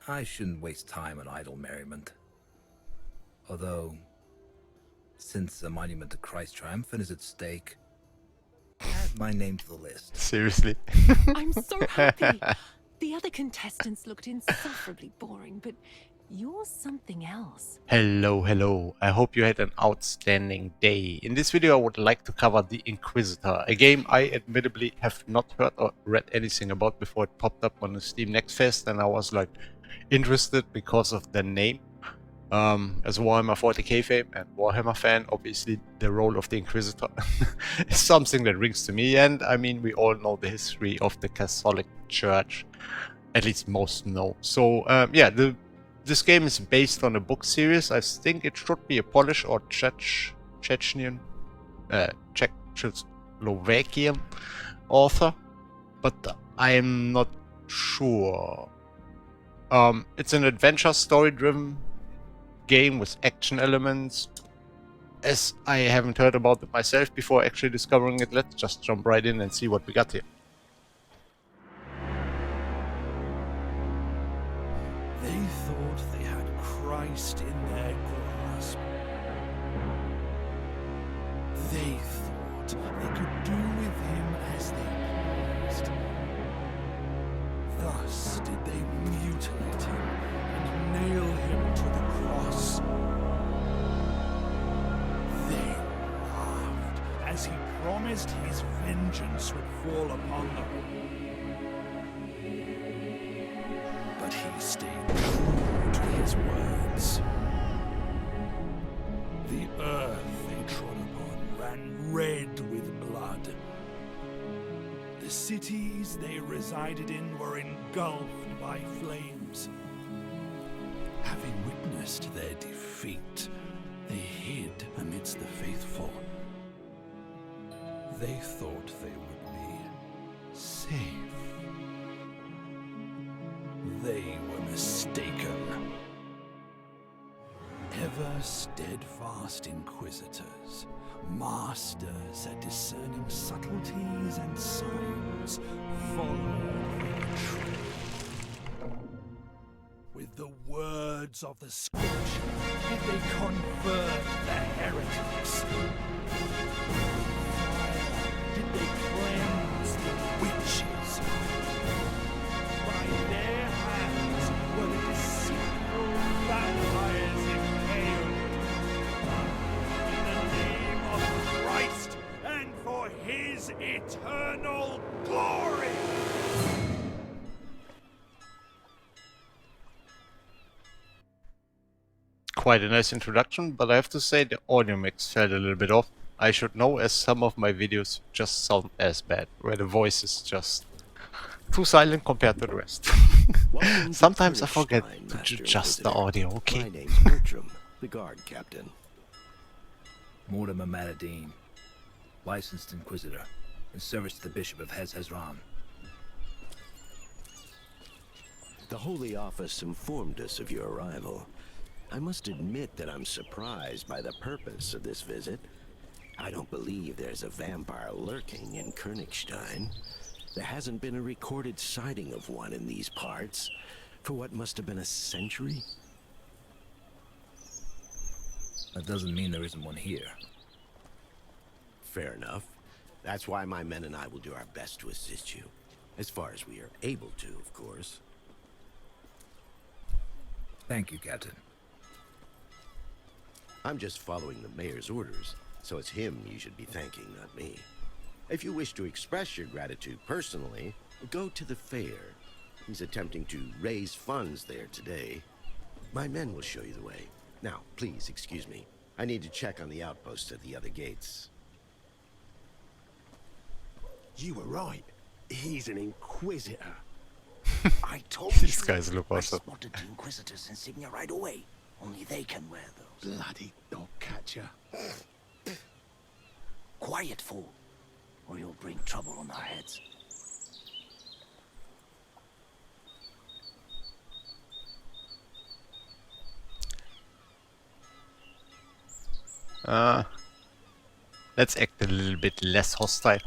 I shouldn't waste time on idle merriment. Although, since a monument to Christ triumphant is at stake, add my name to the list. Seriously. I'm so happy. The other contestants looked insufferably boring, but you're something else. Hello, hello. I hope you had an outstanding day. In this video I would like to cover the Inquisitor, a game I admittedly have not heard or read anything about before it popped up on the Steam Next Fest, and I was like interested because of the name. As a Warhammer 40k fan and Warhammer fan, obviously the role of the Inquisitor is something that rings to me, and I mean we all know the history of the Catholic Church, at least most know. So yeah, this game is based on a book series. I think it should be a Polish or Czechoslovakian author, but I am not sure. It's an adventure story-driven game with action elements. As I haven't heard about it myself before actually discovering it, let's just jump right in and see what we got here. They thought they had Christ in their grasp. They thought they could do with him as they pleased. Thus did they mutilate him and nail him to the cross. They laughed as he promised his vengeance would fall upon them. But he stayed true to his words. The earth they trod upon ran red with blood. The cities they resided in were engulfed by flames. Having witnessed their defeat, they hid amidst the faithful. They thought they would be safe. They were mistaken. Ever steadfast inquisitors, masters at discerning subtleties and signs, followed their trail. With the words of the scripture did they convert the heretics. Did they cleanse the witches? By their hands were the deceitful vampires impaled. In the name of Christ and for his eternal glory! Quite a nice introduction, but I have to say the audio mix felt a little bit off. I should know, as some of my videos just sound as bad, where the voice is just too silent compared to the rest. Sometimes I forget to adjust the audio, okay? My name's Bertram, the guard captain. Mortimer Matadine, licensed Inquisitor, in service to the Bishop of Hezron. The Holy Office informed us of your arrival. I must admit that I'm surprised by the purpose of this visit. I don't believe there's a vampire lurking in Königstein. There hasn't been a recorded sighting of one in these parts for what must have been a century. That doesn't mean there isn't one here. Fair enough. That's why my men and I will do our best to assist you. As far as we are able to, of course. Thank you, Captain. I'm just following the mayor's orders, so it's him you should be thanking, not me. If you wish to express your gratitude personally, go to the fair. He's attempting to raise funds there today. My men will show you the way. Now, please excuse me. I need to check on the outposts at the other gates. You were right. He's an Inquisitor. I told These you. guys look I awesome. spotted the Inquisitor's insignia right away. Only they can wear those. Bloody dog catcher. Quiet, fool, or you'll bring trouble on our heads. Let's act a little bit less hostile.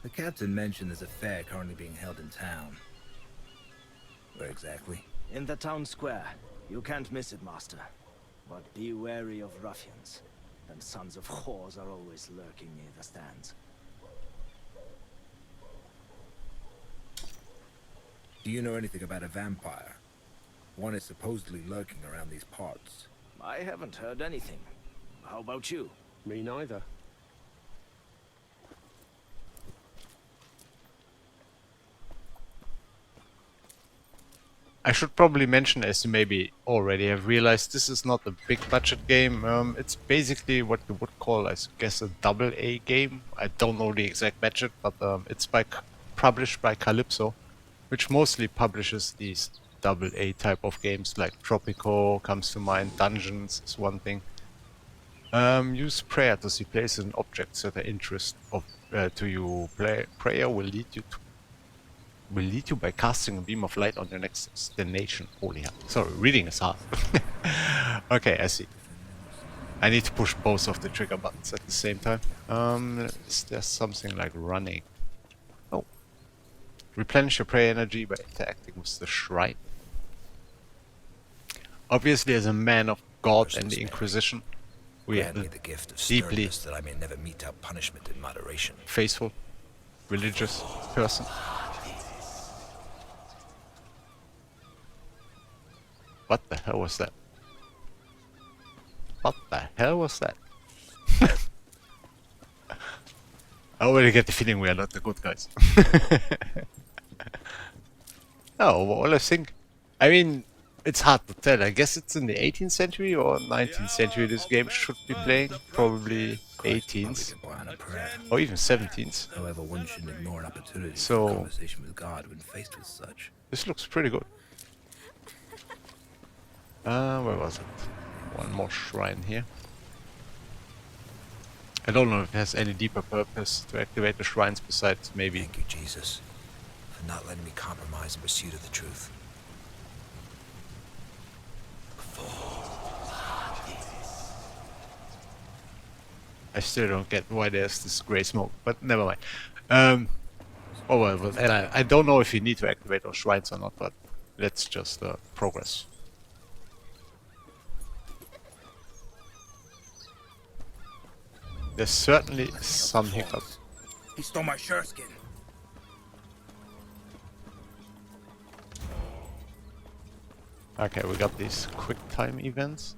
The captain mentioned there's a fair currently being held in town. exactly? In the town square. You can't miss it, master. But be wary of ruffians. Them sons of whores are always lurking near the stands. Do you know anything about a vampire? One is supposedly lurking around these parts. I haven't heard anything. How about you? Me neither. I should probably mention, as you maybe already have realized, this is not a big budget game. It's basically what you would call, I guess, a double A game. I don't know the exact budget, but it's published by Calypso, which mostly publishes these double A type of games, like Tropico comes to mind, Dungeons is one thing. Use prayer to see places and objects that are interest to you. Prayer will lead you by casting a beam of light on your next destination. Holy hell. Sorry, reading is hard. Okay, I see. I need to push both of the trigger buttons at the same time. Is there something like running? Oh. Replenish your prayer energy by interacting with the shrine. Obviously, as a man of God and the Inquisition, we are Grant me the gift of deeply sternness that I may never mete out punishment in moderation. faithful, religious person. What the hell was that? What the hell was that? I already get the feeling we are not the good guys. No, well, I think... I mean, it's hard to tell. I guess it's in the 18th century or 19th century this game should be playing. Probably 18th. Or even 17th. However, one shouldn't ignore an opportunity So- for conversation with God when faced with such. This looks pretty good. Where was it? One more shrine here. I don't know if it has any deeper purpose to activate the shrines besides maybe... Thank you, Jesus, for not letting me compromise in pursuit of the truth. I still don't get why there's this grey smoke, but never mind. Oh well, and I don't know if you need to activate those shrines or not, but let's just progress. There's certainly some hiccup. He stole my skin. Okay, we got these quick time events.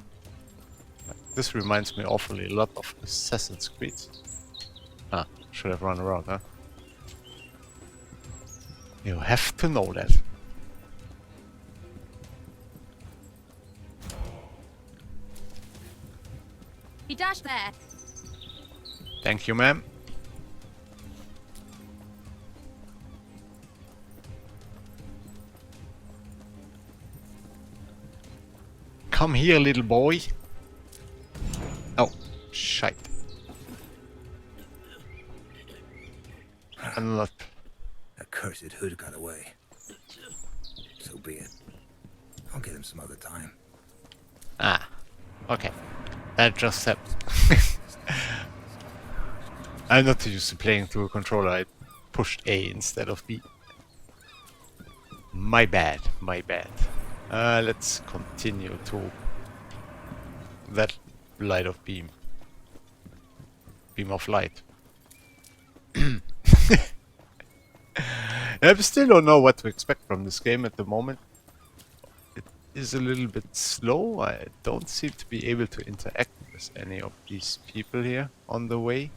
This reminds me awfully a lot of Assassin's Creed. Ah, should have run around, huh? You have to know that. He dashed there. Thank you, ma'am. Come here, little boy. Oh, shite. I'm not... That cursed hood got away. So be it. I'll get him some other time. Ah, okay. That just happened. I'm not used to playing through a controller. I pushed A instead of B. My bad, my bad. Let's continue to that light of beam. Beam of light. I still don't know what to expect from this game at the moment. It is a little bit slow. I don't seem to be able to interact with any of these people here on the way.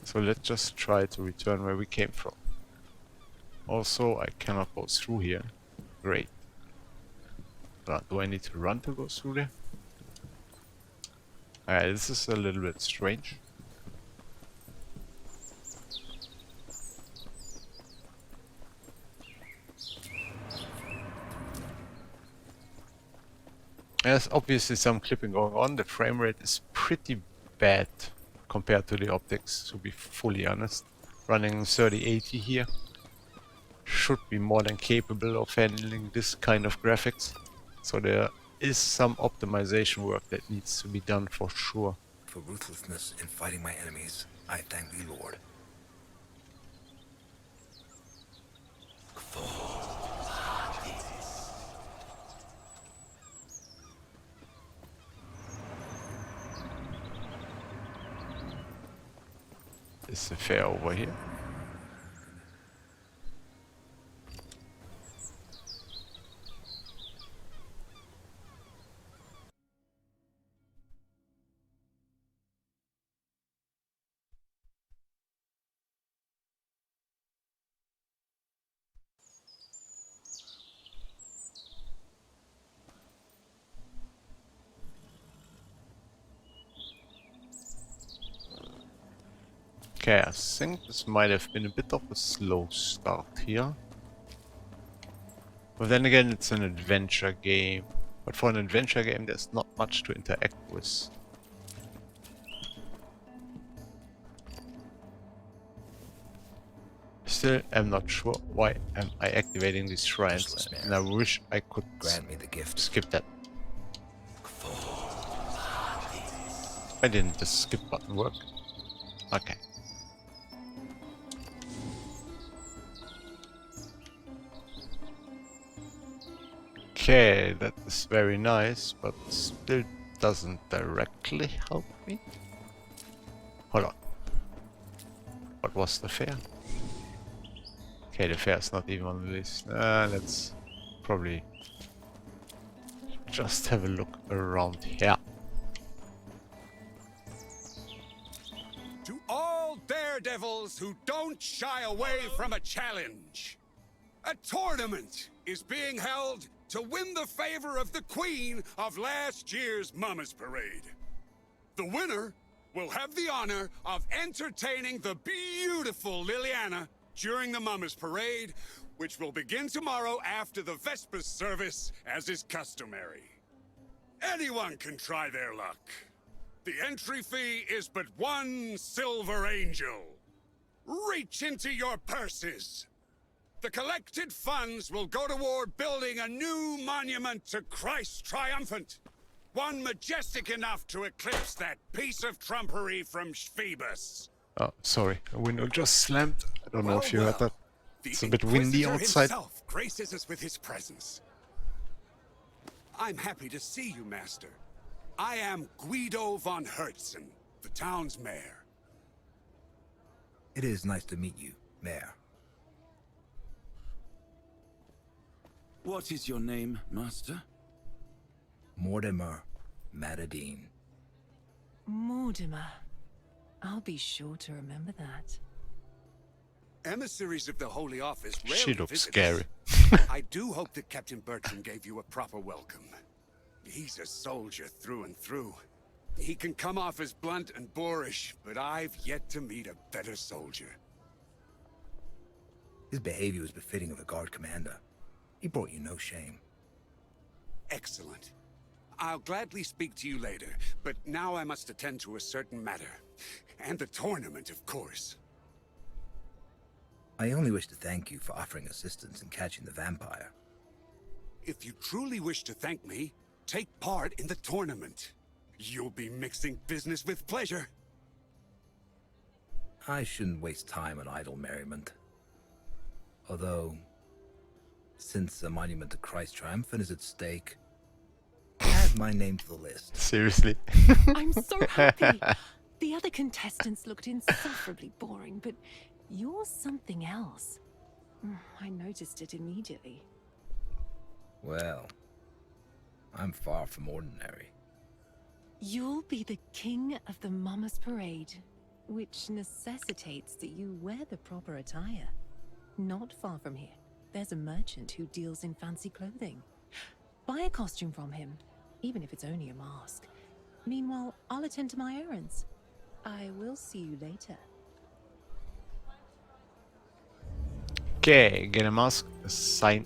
So let's just try to return where we came from. Also, I cannot go through here. Great. Do I need to run to go through there? Alright, this is a little bit strange. There's obviously some clipping going on. The frame rate is pretty bad compared to the optics, to be fully honest. Running 3080 here should be more than capable of handling this kind of graphics. So there is some optimization work that needs to be done for sure. For ruthlessness in fighting my enemies, I thank thee, Lord. is the fair over here. Okay, I think this might have been a bit of a slow start here. But then again, it's an adventure game. But for an adventure game, there's not much to interact with. Still, I'm not sure why am I activating these shrines, and I wish I could Grant me the gift. skip that. Why didn't the skip button work? Okay. Okay, that is very nice, but still doesn't directly help me. Hold on. What was the fair? Okay, the fair is not even on the list. Let's probably just have a look around here. To all daredevils who don't shy away from a challenge, a tournament is being held to win the favor of the queen of last year's Mama's Parade. The winner will have the honor of entertaining the beautiful Liliana during the Mama's Parade, which will begin tomorrow after the Vespers service, as is customary. Anyone can try their luck. The entry fee is but 1 silver angel. Reach into your purses. The collected funds will go toward building a new monument to Christ Triumphant. One majestic enough to eclipse that piece of trumpery from Phoebus. Oh, sorry, a window just slammed. I don't know if you heard that. It's The a bit windy Inquisitor outside. himself graces us with his presence. I'm happy to see you, Master. I am Guido von Hertzen, the town's mayor. It is nice to meet you, Mayor. What is your name, Master? Mortimer Matadine. Mortimer. I'll be sure to remember that. Emissaries of the Holy Office rarely She looks visit scary. us. I do hope that Captain Bertram gave you a proper welcome. He's a soldier through and through. He can come off as blunt and boorish, but I've yet to meet a better soldier. His behavior was befitting of a guard commander. He brought you no shame. Excellent. I'll gladly speak to you later, but now I must attend to a certain matter. And the tournament, of course. I only wish to thank you for offering assistance in catching the vampire. If you truly wish to thank me, take part in the tournament. You'll be mixing business with pleasure. I shouldn't waste time on idle merriment. Although, since the monument to Christ Triumphant is at stake, add my name to the list. Seriously. I'm so happy. The other contestants looked insufferably boring, but you're something else. I noticed it immediately. Well, I'm far from ordinary. You'll be the king of the Mama's Parade, which necessitates that you wear the proper attire. Not far from here, there's a merchant who deals in fancy clothing. Buy a costume from him, even if it's only a mask. Meanwhile, I'll attend to my errands. I will see you later. Okay, get a mask, sign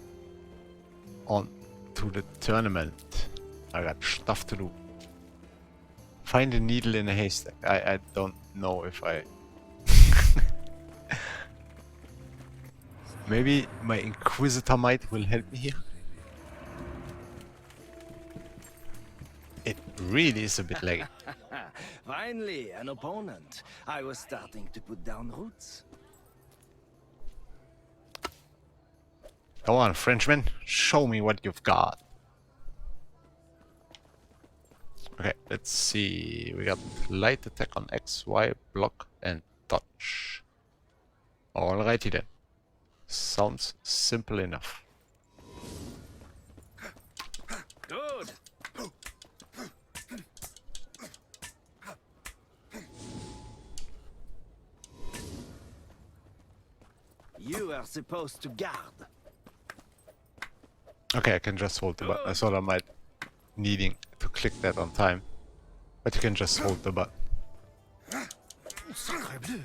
on to the tournament. I got stuff to do. Find a needle in a haystack. I don't know if I... Maybe my Inquisitor might will help me here. It really is a bit laggy. Finally, an opponent. I was starting to put down roots. Come on, Frenchman, show me what you've got. Okay, let's see. We got light attack on X, Y, block, and dodge. Alrighty then. Sounds simple enough. Good. You are supposed to guard. Okay, I can just hold the button. I thought I might needing to click that on time. But you can just hold the button. Sacre bleu!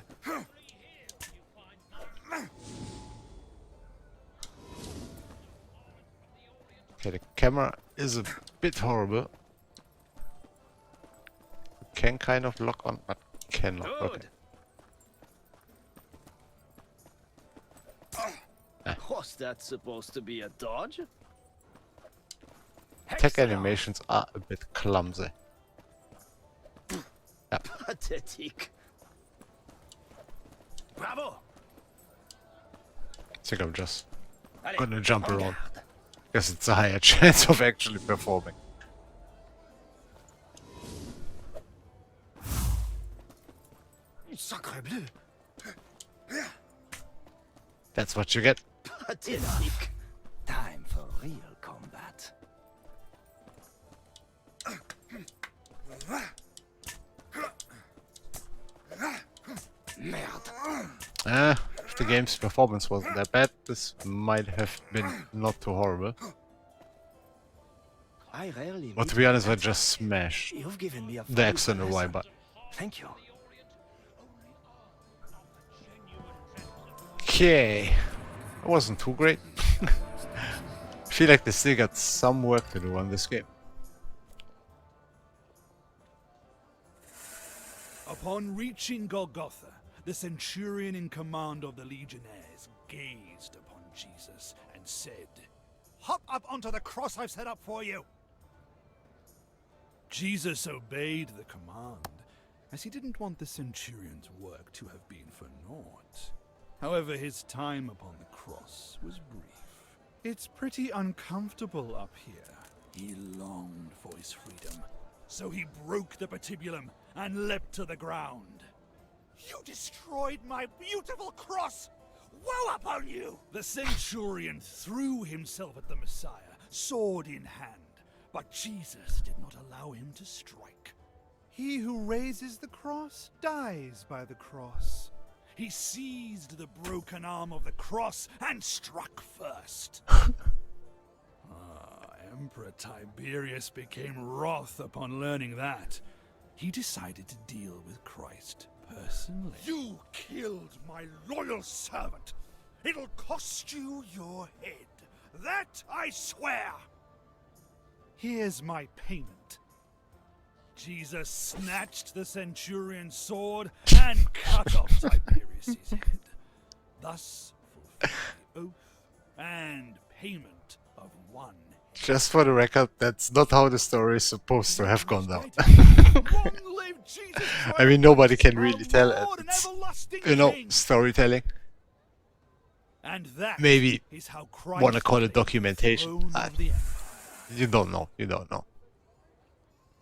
Okay, the camera is a bit horrible. You can kind of lock on, but cannot. Okay. Was that supposed to be a dodge? Tech animations are a bit clumsy. Yeah. Pathetic. Bravo! I think I'm just Allez, gonna jump en around. garde. Guess it's a higher chance of actually performing. Sacre bleu! That's what you get. Pathetic. Time for real combat. Merde. If the game's performance wasn't that bad, this might have been not too horrible. I rarely But to be honest, I just smashed You've given me a the X and the Y lesson. button. Thank you. Okay. It wasn't too great. I feel like they still got some work to do on this game. Upon reaching Golgotha, the centurion in command of the legionnaires gazed upon Jesus and said, "Hop up onto the cross I've set up for you." Jesus obeyed the command, as he didn't want the centurion's work to have been for naught. However, his time upon the cross was brief. It's pretty uncomfortable up here. He longed for his freedom, so he broke the patibulum and leapt to the ground. "You destroyed my beautiful cross! Woe upon you!" The centurion threw himself at the Messiah, sword in hand, but Jesus did not allow him to strike. He who raises the cross dies by the cross. He seized the broken arm of the cross and struck first. Emperor Tiberius became wroth upon learning that. He decided to deal with Christ personally. "You killed my loyal servant. It'll cost you your head. That I swear. Here's my payment." Jesus snatched the centurion's sword and cut off Tiberius's head, thus fulfilling the oath and payment of one. Just for the record, that's not how the story is supposed to have gone down. Long live Jesus Christ, I mean, nobody can really our tell Lord it. and It's, everlasting you know, King. storytelling. And that Maybe is how Christ wanna call it takes the documentation. throne of the empire. You don't know. You don't know.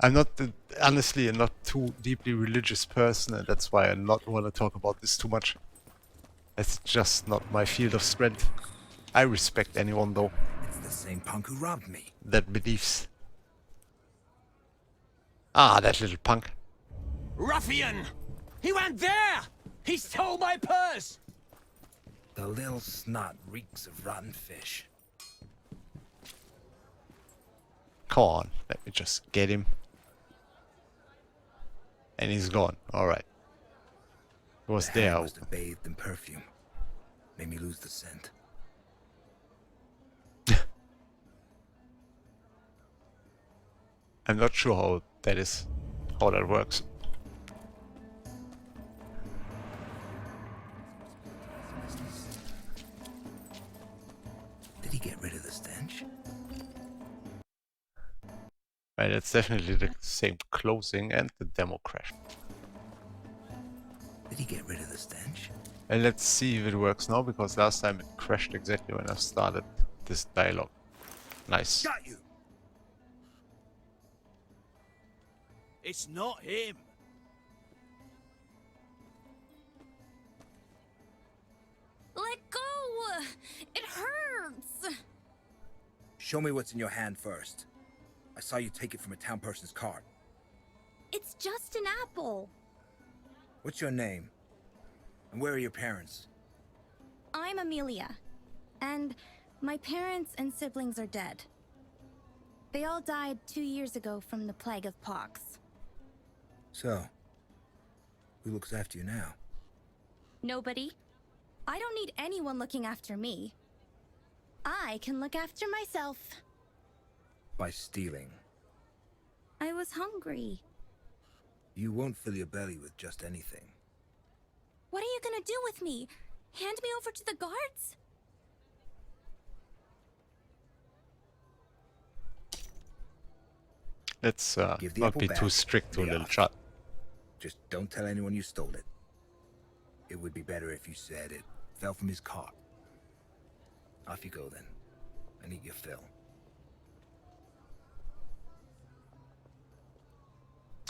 I'm not, honestly, a not too deeply religious person, and that's why I not want to talk about this too much. It's just not my field of strength. I respect anyone, though, It's the same punk who robbed me. that believes. Ah, that little punk. Ruffian! He went there! He stole my purse! The little snot reeks of rotten fish. Come on, let me just get him. And he's gone. Alright. He was The there. hand must have bathed in perfume. Made me lose the scent. I'm not sure how that works. Did he get rid of the stench? Right, it's definitely the same closing and the demo crash. Did he get rid of the stench? And let's see if it works now, because last time it crashed exactly when I started this dialogue. Nice. Got you! It's not him. Let go! It hurts! Show me what's in your hand first. I saw you take it from a town person's cart. It's just an apple. What's your name? And where are your parents? I'm Amelia, and my parents and siblings are dead. They all died 2 years ago from the plague of pox. So, who looks after you now? Nobody. I don't need anyone looking after me. I can look after myself. By stealing. I was hungry. You won't fill your belly with just anything. What are you gonna do with me? Hand me over to the guards? Let's Give the not apple be back. too strict to a Be little off. child. Just don't tell anyone you stole it. It would be better if you said it fell from his cart. Off you go then, and eat your fill.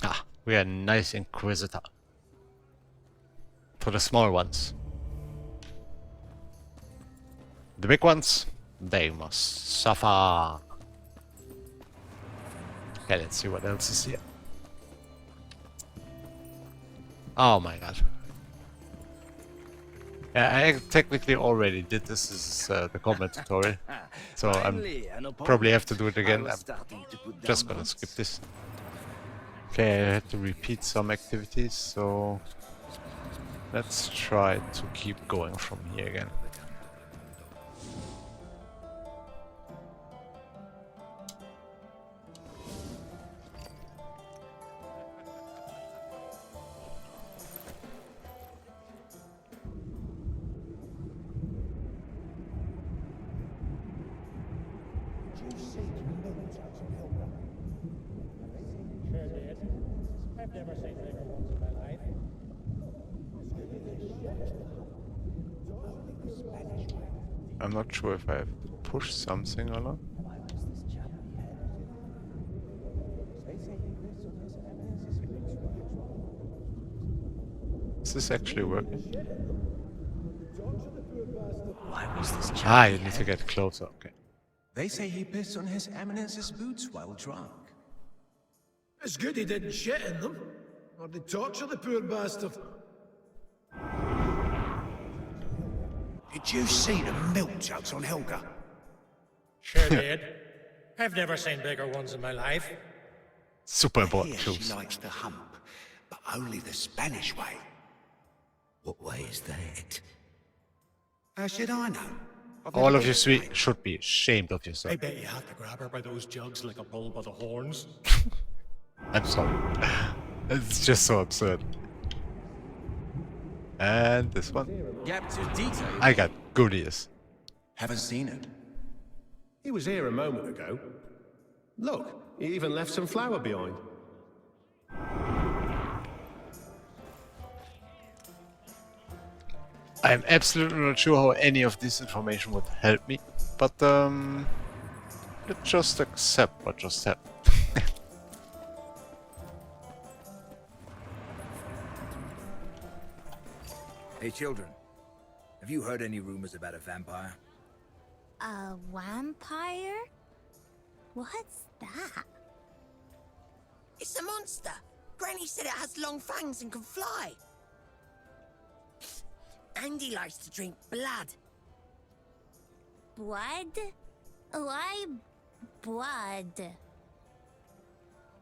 Ah, we are a nice Inquisitor. For the small ones. The big ones, they must suffer. Okay, let's see what else is here. Oh my god. Yeah, I technically already did this as the combat tutorial. So I'm probably have to do it again. I'm just gonna skip this. Okay, I had to repeat some activities, so let's try to keep going from here again. I'm not sure if I have to push something or not. Is this actually working? Why was this Ah, you need to get closer, okay. They say he pissed on His Eminence's boots while drunk. It's good he didn't shit in them, or they'd torture the poor bastard. Did you see the milk jugs on Helga? Sure did. I've never seen bigger ones in my life. Super I important hear she clues. likes to hump, but only the Spanish way. What way is that? How should I know? I've All never of you been to should be ashamed of I yourself. bet you have to grab her by those jugs like a bull by the horns. I'm sorry. It's just so absurd. And this one. Gap to detail. I got goodies. Haven't seen it. He was here a moment ago. Look, he even left some flour behind. I'm absolutely not sure how any of this information would help me, but let's just accept what just happened. Hey children, have you heard any rumors about a vampire? A vampire? What's that? It's a monster. Granny said it has long fangs and can fly. And he likes to drink blood. Blood? Why blood?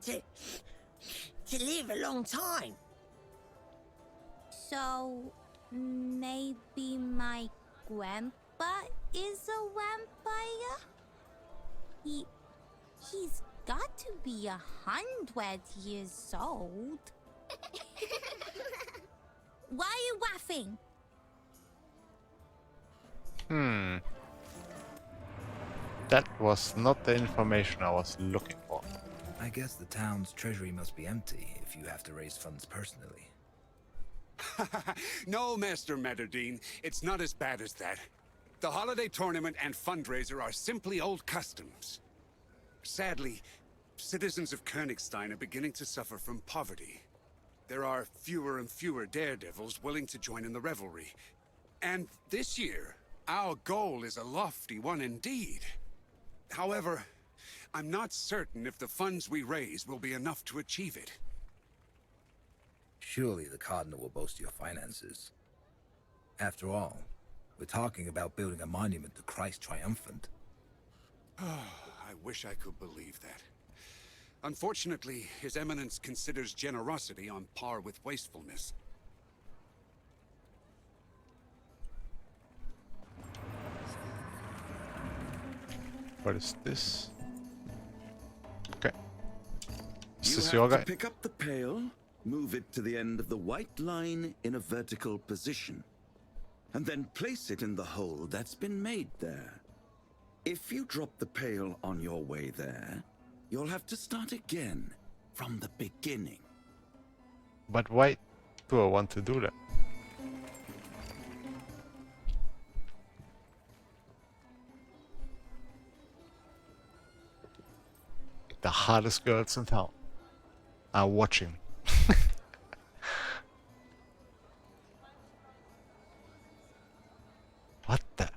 To live a long time. So, maybe my grandpa is a vampire? He's got to be 100 years old. Why are you laughing? That was not the information I was looking for. I guess the town's treasury must be empty if you have to raise funds personally. No, Master Meterdine, it's not as bad as that. The holiday tournament and fundraiser are simply old customs. Sadly, citizens of Königstein are beginning to suffer from poverty. There are fewer and fewer daredevils willing to join in the revelry. And this year, our goal is a lofty one indeed. However, I'm not certain if the funds we raise will be enough to achieve it. Surely the Cardinal will boast your finances. After all, we're talking about building a monument to Christ Triumphant. I wish I could believe that. Unfortunately, His Eminence considers generosity on par with wastefulness. What is this? Okay. Is You this have your to guy? pick up the pail, move it to the end of the white line in a vertical position, and then place it in the hole that's been made there. If you drop the pail on your way there, you'll have to start again from the beginning. But why do I want to do that? The hardest girls in town are watching. What the?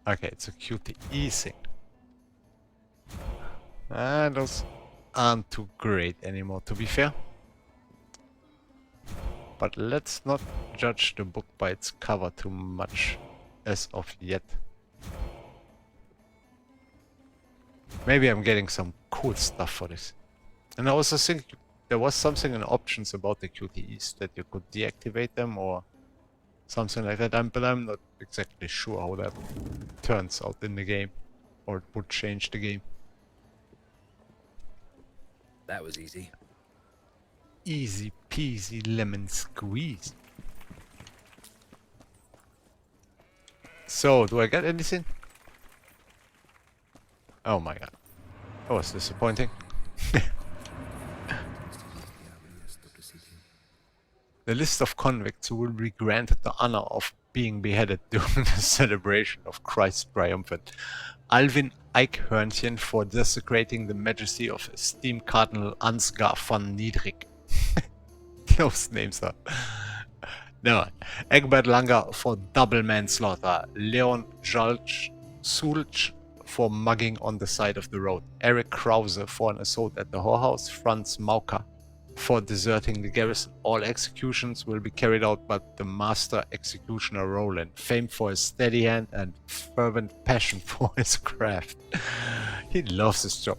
Okay, it's a QTE thing. Those aren't too great anymore, to be fair. But let's not judge the book by its cover too much as of yet. Maybe I'm getting some cool stuff for this. And I also think there was something in options about the QTEs that you could deactivate them or something like that. But I'm not exactly sure how that turns out in the game or it would change the game. That was easy. Easy peasy lemon squeeze. So, do I get anything? Oh my god. That was disappointing. The list of convicts who will be granted the honor of being beheaded during the celebration of Christ Triumphant. Alvin Eichhörnchen for desecrating the majesty of esteemed Cardinal Ansgar von Niedrig. Those names are... No. Egbert Langer for double manslaughter. Leon Sulch for mugging on the side of the road. Eric Krause for an assault at the whorehouse. Franz Mauker for deserting the garrison. All executions will be carried out by the master executioner Roland, famed for his steady hand and fervent passion for his craft. He loves his job.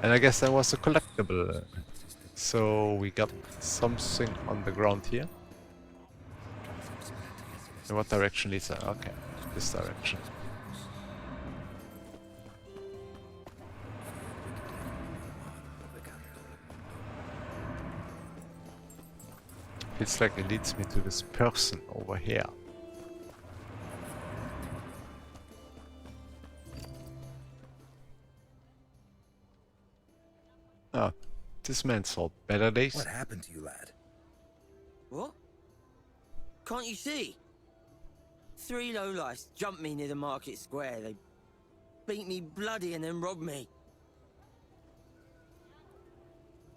And I guess that was a collectible. So we got something on the ground here. In what direction leads that? Okay, this direction. Feels like it leads me to this person over here. Oh, this man saw better days. What happened to you, lad? What? Can't you see? 3 lowlifes jumped me near the market square. They beat me bloody and then robbed me.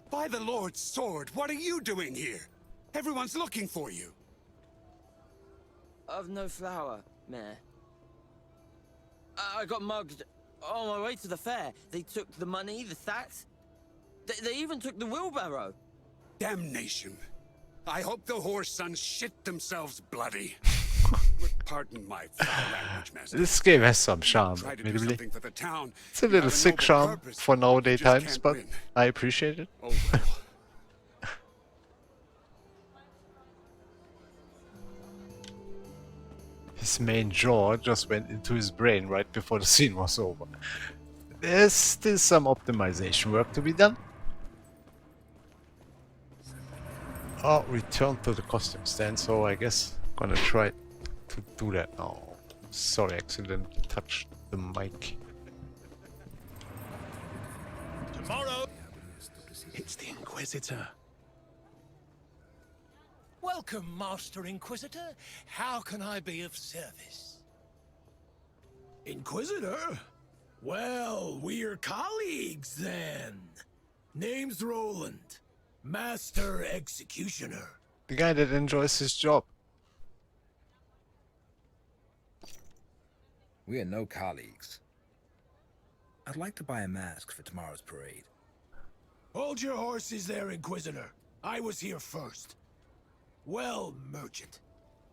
By the Lord's sword, what are you doing here? Everyone's looking for you. I've no flour, Mayor. I got mugged on my way to the fair. They took the money, the sacks. They even took the wheelbarrow. Damnation. I hope the horse sons shit themselves bloody. Pardon my foul language, master. This game has some charm, Try to do admittedly. something for the town. It's a little sick charm purpose, for nowadays just times, can't but win. I appreciate it. Oh well. His main jaw just went into his brain right before the scene was over. There's still some optimization work to be done. Oh, return to the costume stand, so I guess I'm gonna try to do that now. Sorry, accidentally touched the mic. Tomorrow! It's the Inquisitor. Welcome, Master Inquisitor. How can I be of service? Inquisitor? Well, we're colleagues then. Name's Roland, Master Executioner. The guy that enjoys his job. We are no colleagues. I'd like to buy a mask for tomorrow's parade. Hold your horses there, Inquisitor. I was here first. Well, merchant,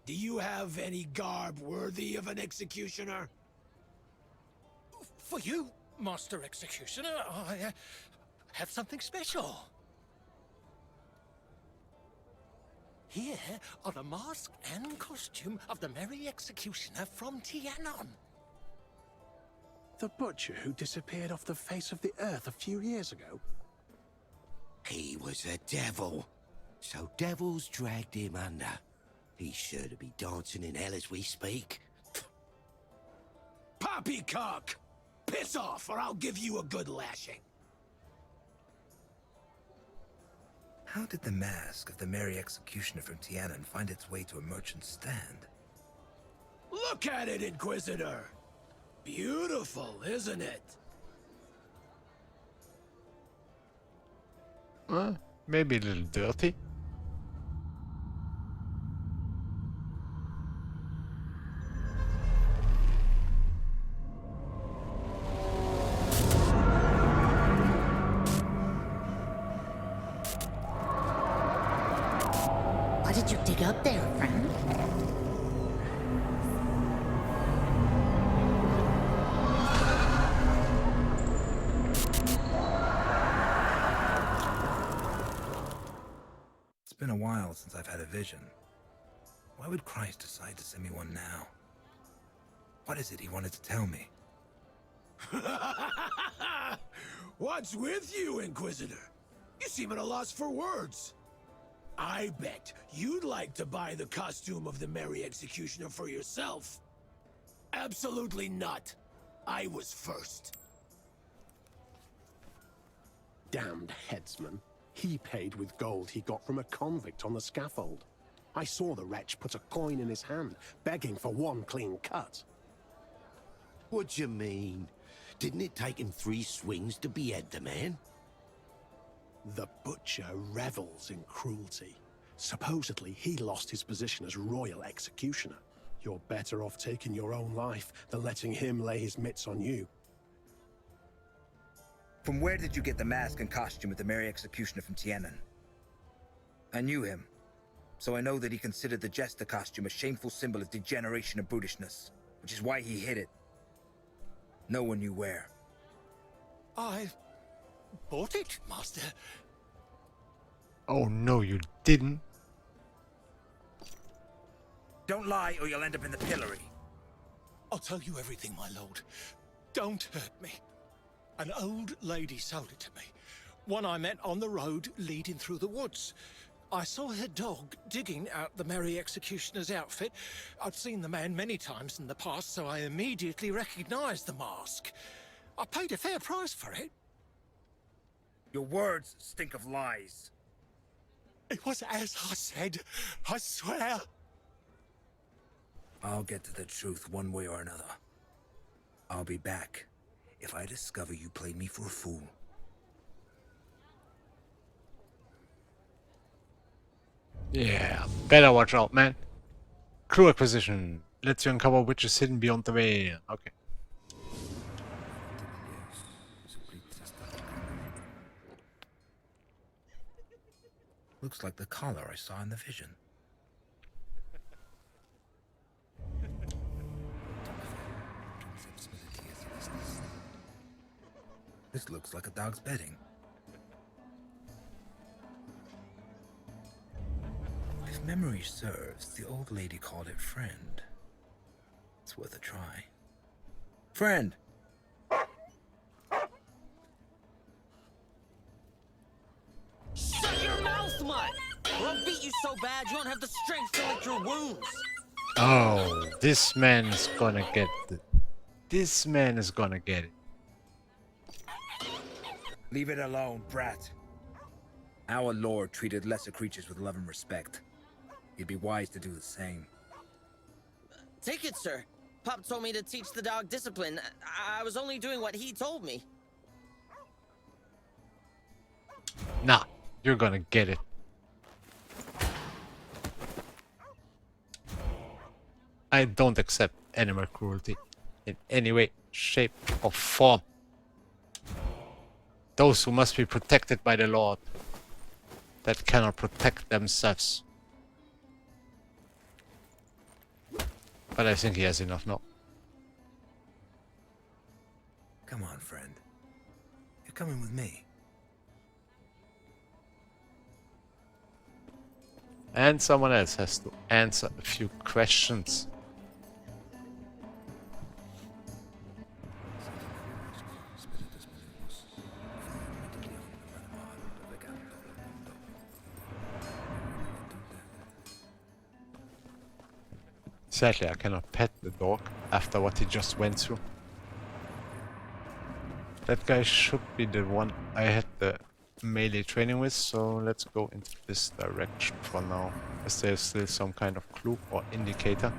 do you have any garb worthy of an executioner? For you, Master Executioner, I have something special. Here are the mask and costume of the Merry Executioner from Tianon. The butcher who disappeared off the face of the earth a few years ago? He was a devil. So devils dragged him under. He's sure to be dancing in hell as we speak. Poppycock! Piss off, or I'll give you a good lashing. How did the mask of the Merry Executioner from Tianon find its way to a merchant's stand? Look at it, Inquisitor! Beautiful, isn't it? Maybe a little dirty. What did you dig up there, friend? It's been a while since I've had a vision. Why would Christ decide to send me one now? What is it he wanted to tell me? What's with you, Inquisitor? You seem at a loss for words. I bet you'd like to buy the costume of the Merry Executioner for yourself. Absolutely not. I was first. Damned headsman. He paid with gold he got from a convict on the scaffold. I saw the wretch put a coin in his hand, begging for one clean cut. What you mean? Didn't it take him 3 swings to behead the man? The butcher revels in cruelty. Supposedly, he lost his position as royal executioner. You're better off taking your own life than letting him lay his mitts on you. From where did you get the mask and costume of the Merry Executioner from Tianon? I knew him, so I know that he considered the jester costume a shameful symbol of degeneration and brutishness, which is why he hid it. No one knew where. I bought it, Master. Oh no, you didn't. Don't lie or you'll end up in the pillory. I'll tell you everything, my lord. Don't hurt me. An old lady sold it to me. One I met on the road leading through the woods. I saw her dog digging out the Merry Executioner's outfit. I'd seen the man many times in the past, so I immediately recognized the mask. I paid a fair price for it. Your words stink of lies. It was as I said, I swear. I'll get to the truth one way or another. I'll be back if I discover you played me for a fool. Yeah, better watch out, man. Crew acquisition. Lets you uncover which is hidden beyond the veil. Okay. Looks like the collar I saw in the vision. This looks like a dog's bedding. If memory serves, the old lady called it friend. It's worth a try. Friend! Shut your mouth, mutt! Or I'll beat you so bad you don't have the strength to lick your wounds. Oh, this man is gonna get it. This man is gonna get it. Leave it alone, brat. Our Lord treated lesser creatures with love and respect. You'd be wise to do the same. Take it, sir. Pup told me to teach the dog discipline. I was only doing what he told me. Nah, you're gonna get it. I don't accept animal cruelty in any way, shape, or form. Those who must be protected by the Lord that cannot protect themselves. But I think he has enough now. Come on, friend. You're coming with me. And someone else has to answer a few questions. Sadly, I cannot pet the dog after what he just went through. That guy should be the one I had the melee training with, so let's go into this direction for now, as there's still some kind of clue or indicator.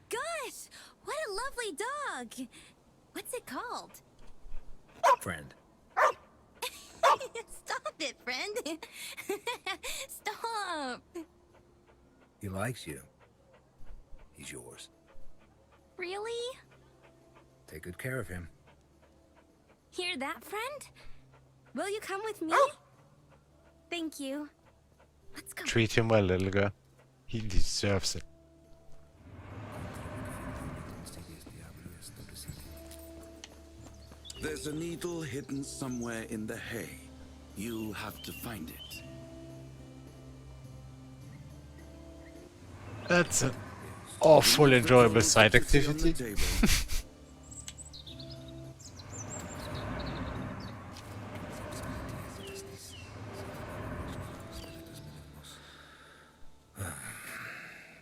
Gosh, what a lovely dog. What's it called? Friend. Stop it, friend. Stop. He likes you. He's yours. Really? Take good care of him. Hear that, friend? Will you come with me? Thank you. Let's go. Treat him well, little girl. He deserves it. There's a needle hidden somewhere in the hay. You have to find it. That's an awful enjoyable side activity.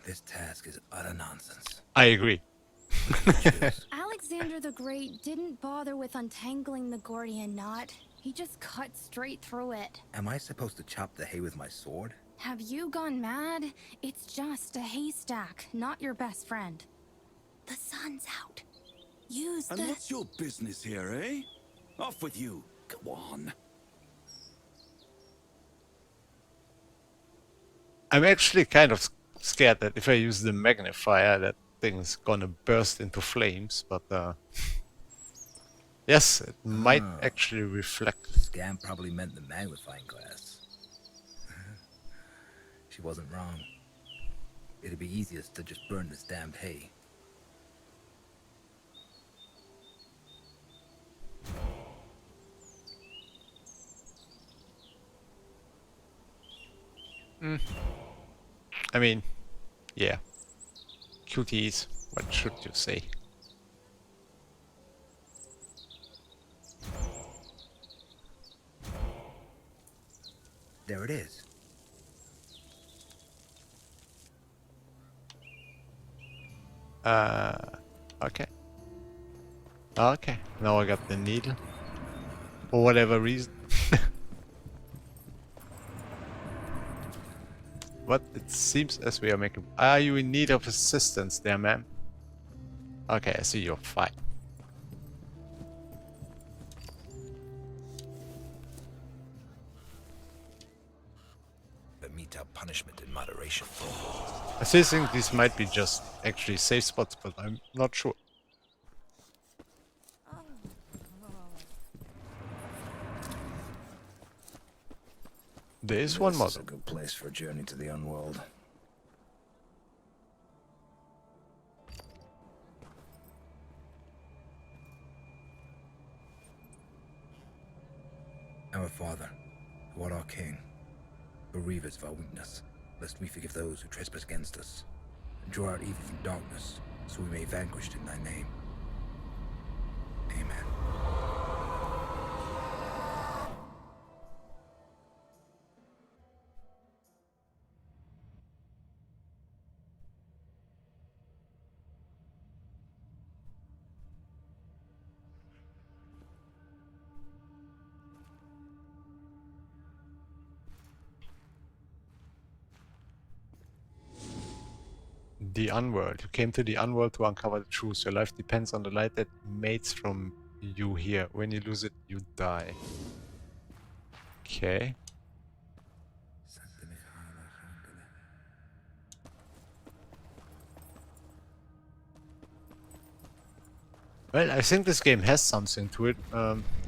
This task is utter nonsense. I agree. Alexander the Great didn't bother with untangling the Gordian knot. He just cut straight through it. Am I supposed to chop the hay with my sword? Have you gone mad? It's just a haystack, not your best friend. The sun's out. Use And the... what's your business here, eh? Off with you. Go on. I'm actually kind of scared that if I use the magnifier, that thing's gonna burst into flames, but yes, it might actually reflect. Scam probably meant the magnifying glass. She wasn't wrong. It'd be easiest to just burn this damned hay. I mean, yeah. Cuties, what should you say? There it is. Okay. Okay, now I got the needle. For whatever reason. But it seems as we are making... Are you in need of assistance there, ma'am? Okay, I see you're fine. But mete out punishment in moderation. I still think these might be just actually safe spots, but I'm not sure. There is one more. This is a good place for a journey to the unworld. Our Father, who art our King, bereave us of our weakness, lest we forgive those who trespass against us, and draw out evil from darkness, so we may vanquish it in thy name. Amen. The Unworld. You came to the Unworld to uncover the truth. Your life depends on the light that emanates from you here. When you lose it, you die. Okay. Well, I think this game has something to it.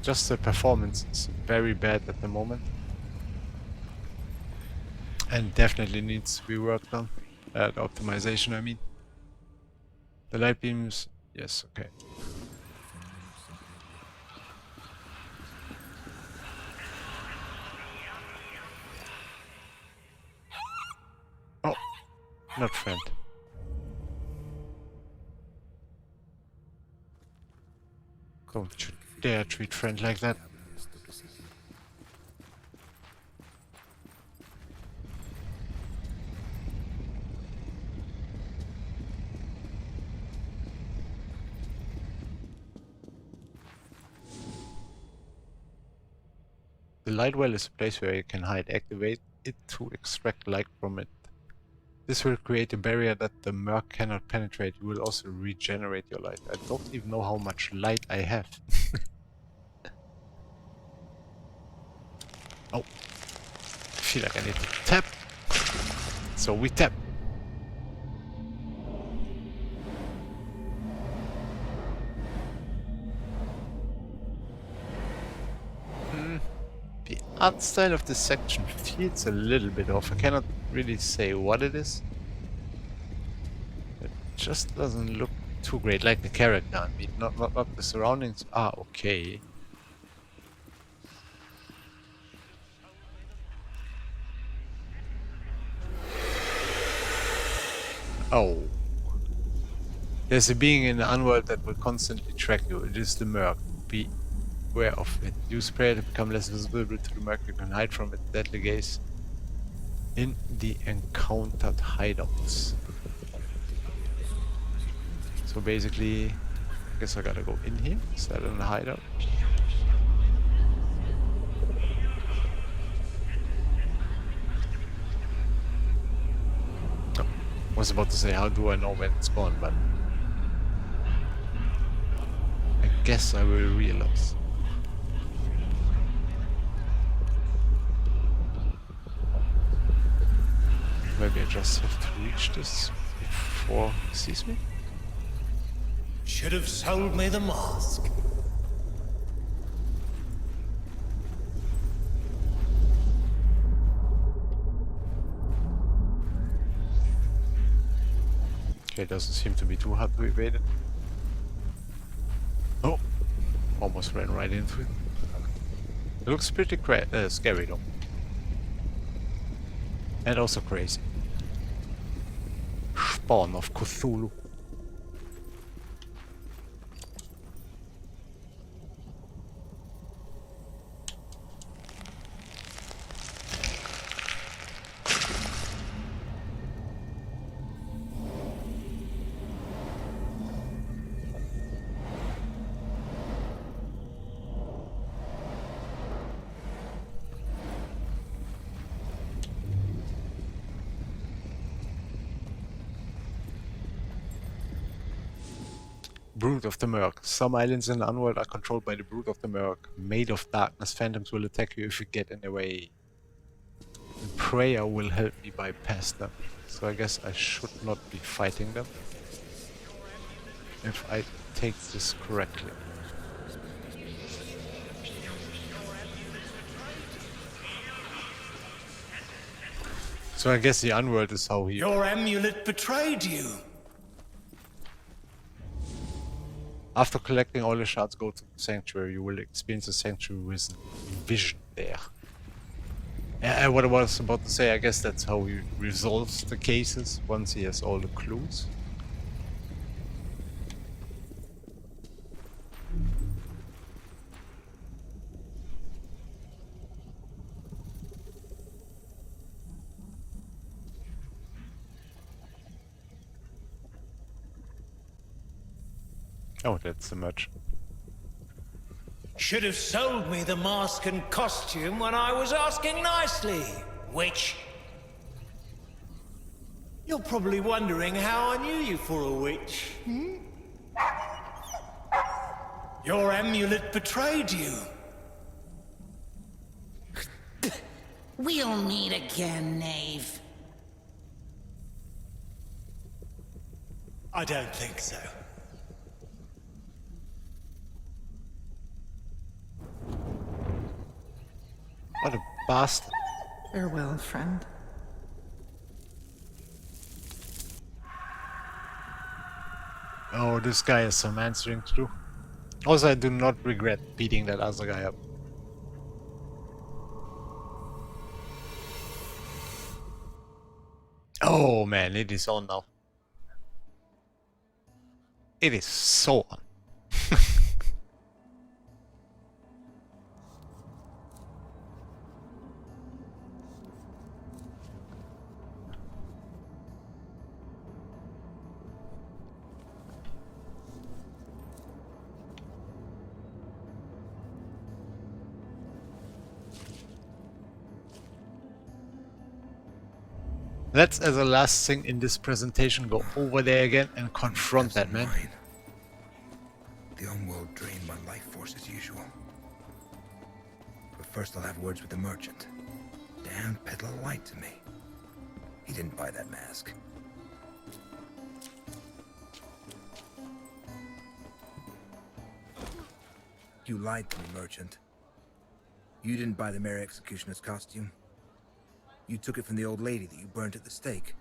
Just the performance is very bad at the moment. And definitely needs to be worked on. The optimization, I mean. The light beams... Yes, okay. Oh, not friend. Don't you dare treat friend like that. The light well is a place where you can hide. Activate it to extract light from it. This will create a barrier that the murk cannot penetrate. You will also regenerate your light. I don't even know how much light I have. Oh. I feel like I need to tap. So we tap. The art style of this section feels a little bit off. I cannot really say what it is. It just doesn't look too great, like the character. I mean, not the surroundings. Ah, okay. Oh. There's a being in the Unworld that will constantly track you. It is the Murk. Beware of it. Use prayer to become less visible to the Murk. You can hide from its deadly gaze in the encountered hideouts. So basically, I guess I gotta go in here. Is that in the hideout? Oh, I was about to say, how do I know when it's gone, but I guess I will realize. Maybe I just have to reach this before he sees me? Should have sold me the mask. Okay, it doesn't seem to be too hard to evade it. Oh! Almost ran right into it. It looks pretty scary though. And also crazy. Spawn of Cthulhu. Brood of the Murk. Some islands in the Unworld are controlled by the Brood of the Murk. Made of darkness, phantoms will attack you if you get in their way. And prayer will help me bypass them. So I guess I should not be fighting them. If I take this correctly. So I guess the Unworld is how he... Your amulet betrayed you. After collecting all the shards, go to the sanctuary. You will experience the sanctuary vision there. What I was about to say, I guess that's how he resolves the cases once he has all the clues. Oh, that's the merch. Should have sold me the mask and costume when I was asking nicely. Witch. You're probably wondering how I knew you for a witch. Your amulet betrayed you. We'll meet again, knave. I don't think so. What a bastard. Farewell, friend. Oh, this guy has some answering to do. Also, I do not regret beating that other guy up. Oh man, it is on now. It is so on. Let's, as a last thing in this presentation, go over there again and confront that man. Mine. The Homeworld drained my life force as usual. But first I'll have words with the merchant. Damn peddler lied to me. He didn't buy that mask. You lied to me, merchant. You didn't buy the Mary Executioner's costume. You took it from the old lady that you burned at the stake.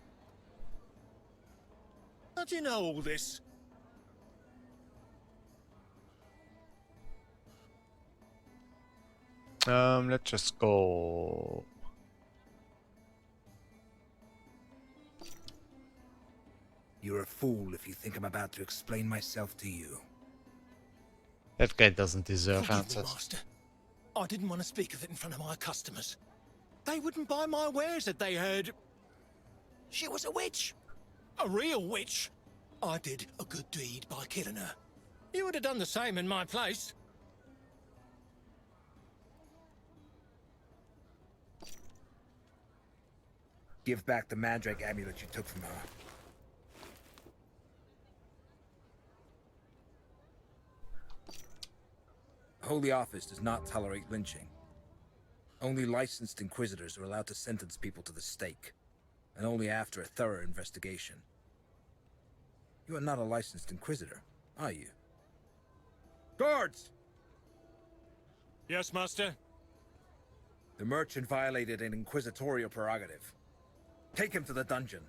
How do you know all this? Let's just go. You're a fool if you think I'm about to explain myself to you. That guy doesn't deserve Forgive me, answers. Master. I didn't want to speak of it in front of my customers. They wouldn't buy my wares if they heard she was a witch. A real witch. I did a good deed by killing her. You would have done the same in my place. Give back the Mandrake amulet you took from her. The Holy Office does not tolerate lynching. Only licensed Inquisitors are allowed to sentence people to the stake, and only after a thorough investigation. You are not a licensed Inquisitor, are you? Guards! Yes, Master? The merchant violated an inquisitorial prerogative. Take him to the dungeon.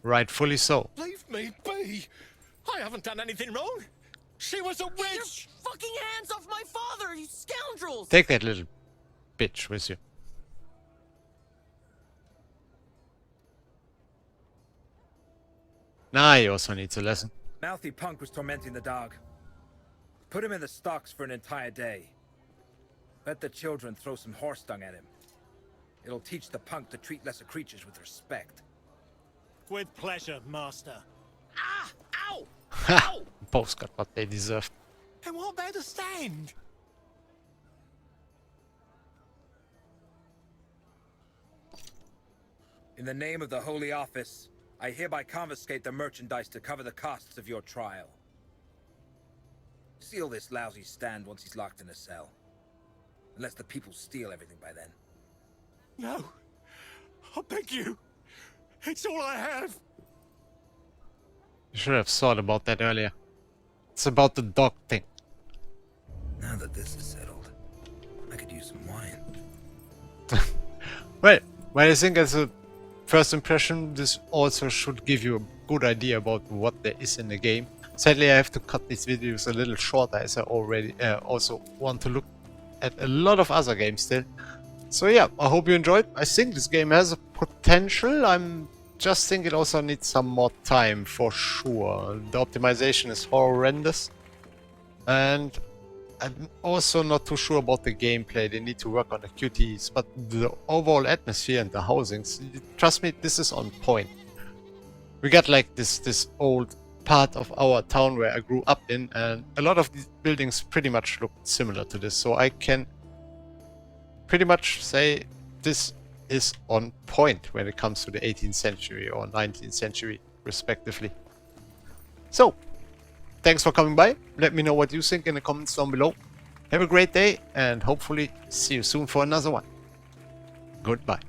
Rightfully so. Leave me be! I haven't done anything wrong! She was a witch! Get your fucking hands off my father, you scoundrels! Take that little bitch with you. Nah, he also needs a lesson. Mouthy punk was tormenting the dog. Put him in the stocks for an entire day. Let the children throw some horse dung at him. It'll teach the punk to treat lesser creatures with respect. With pleasure, Master. Ah! Ow! Ha! Both got what they deserve. And what about the stand? In the name of the Holy Office, I hereby confiscate the merchandise to cover the costs of your trial. Seal this lousy stand once he's locked in a cell. Unless the people steal everything by then. No. I beg you. It's all I have. You should have thought about that earlier. It's about the dog thing. Now that this is settled, I could use some wine. Well, I think as a first impression, this also should give you a good idea about what there is in the game. Sadly, I have to cut these videos a little shorter as I already also want to look at a lot of other games still. So yeah, I hope you enjoyed. I think this game has a potential. I'm just think it also needs some more time for sure. The optimization is horrendous. And I'm also not too sure about the gameplay. They need to work on the QTEs, but the overall atmosphere and the housings, trust me, this is on point. We got like this old part of our town where I grew up in, and a lot of these buildings pretty much look similar to this. So I can pretty much say this is on point when it comes to the 18th century or 19th century, respectively. So, thanks for coming by. Let me know what you think in the comments down below. Have a great day and hopefully see you soon for another one. Goodbye.